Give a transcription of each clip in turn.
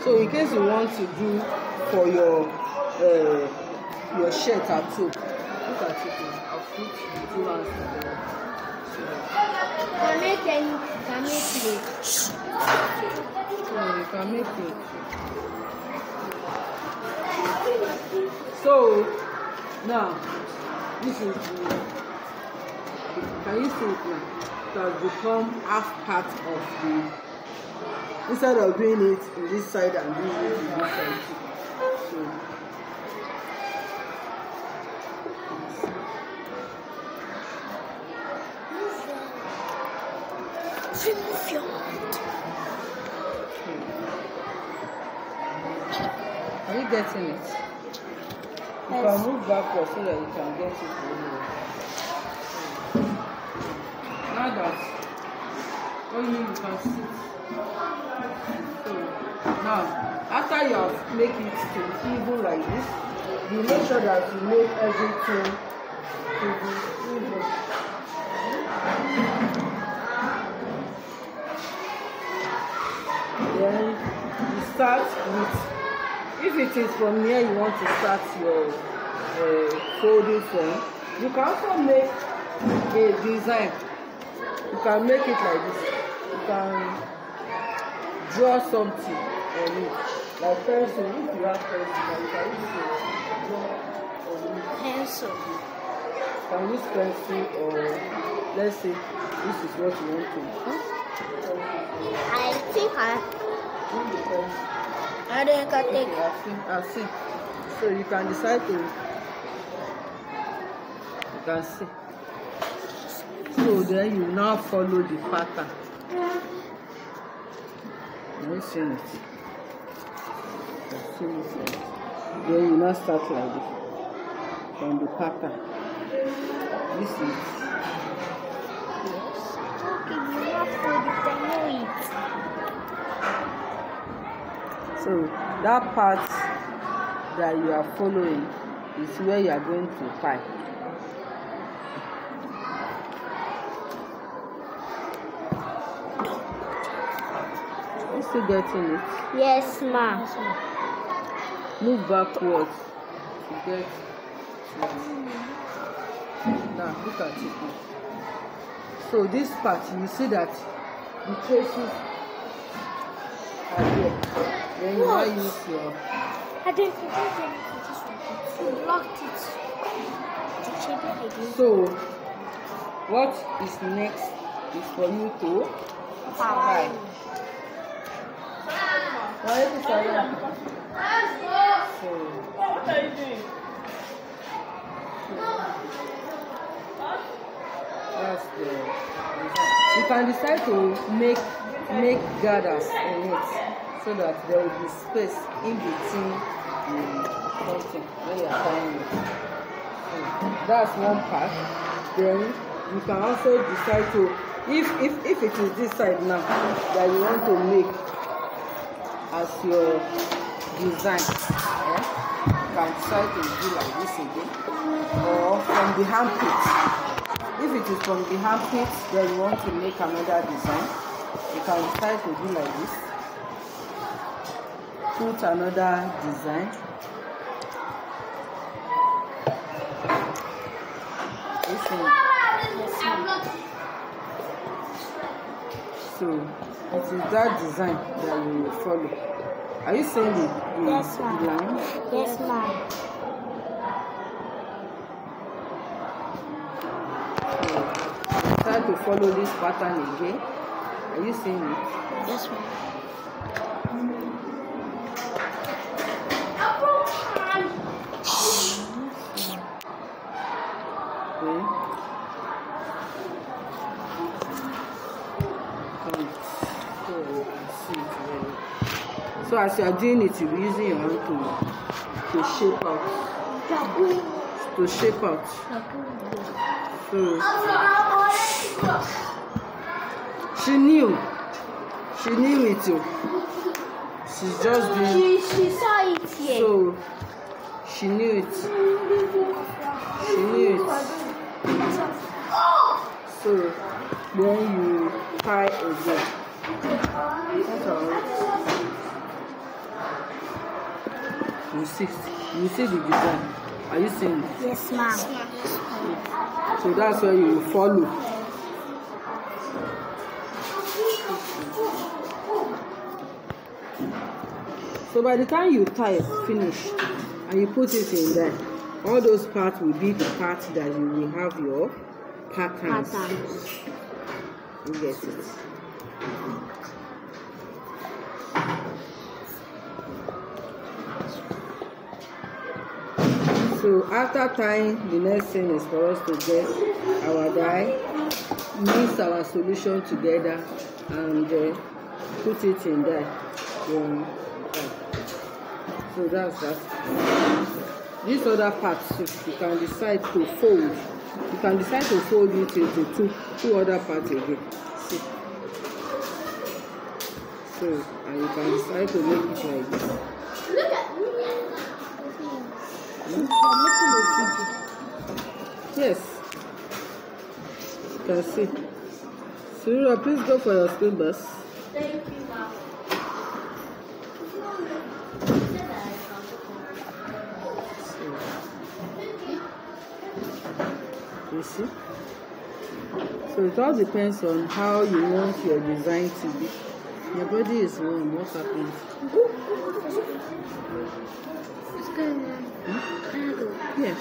So in case you want to do for your shirt at home, look at it. I'll put the two hands together. Can make it. So you can make it. So now this is can you see it now? It has become half part of the, instead of doing it in this side and doing it in this side. So remove your hand. Are you getting it? You can move backward so that you can get it. Now that only you can sit. So now after you have make it to even like this, you make sure that you make everything to be even. Then you start with, if it is from here you want to start your folding from, you can also make a design. You can make it like this. You can draw something on it, like pencil. If you have pencil, you can use it to draw on it. Pencil. You can use pencil, or let's say this is what you want to do. I think I can take. I see. So you can decide to. You can see. So then you now follow the pattern. You see it. Then you now start like this from the pattern. This is. Okay, you have fold it. I know it. So that part that you are following is where you are going to tie. Are you still getting it? Yes, ma'am. Move backwards to get it. Now look at it now. So this part, you see that the traces are there. Then you now use your. I didn't put it in. Locked it. So what is next is for you to tie. Why is it silent? So what are you doing? That's the design. You can decide to make gathers in it, so that there will be space in between something when you are tying it. So that's one part. Then you can also decide to, if it is this side now that you want to make as your design, you can decide to do like this again, or from the armpit. If it is from the armpit that you want to make another design, you can decide to do like this. Put another design. So it is that design that you will follow. Are you seeing the Yes, ma'am. line? Yes, ma'am. Try to follow this pattern again. Are you seeing it? Yes, ma'am. So as you are doing it, you'll be using your hand to shape out. To shape out. So she knew it too. She's just doing. She saw it here. So she knew it. She knew it. So then you tie again. That's all right. you see the design. Are you seeing it? Yes, ma'am. So that's where you will follow. So by the time you tie finish and you put it in there, all those parts will be the parts that you will have your patterns. You get it. So after tying, the next thing is for us to get our dye, mix our solution together, and put it in there. So that's that. These other parts, you can decide to fold. You can decide to fold it into two other parts again. See? So, and you can decide to make it like this. Look at me. Yes. You can see. Surya, please go for your school bus. Thank you, ma'am. You see? So it all depends on how you want your design to be. Your body is warm. What happens? What's going on? Yes.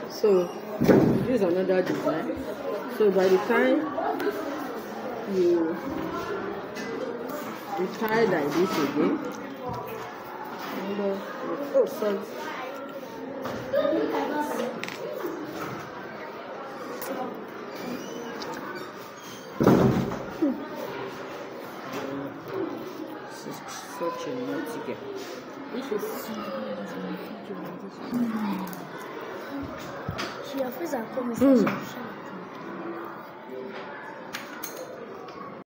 So this is another design. So by the time you tie like this again, oh sorry. Such a naughty girl. She offers a promise.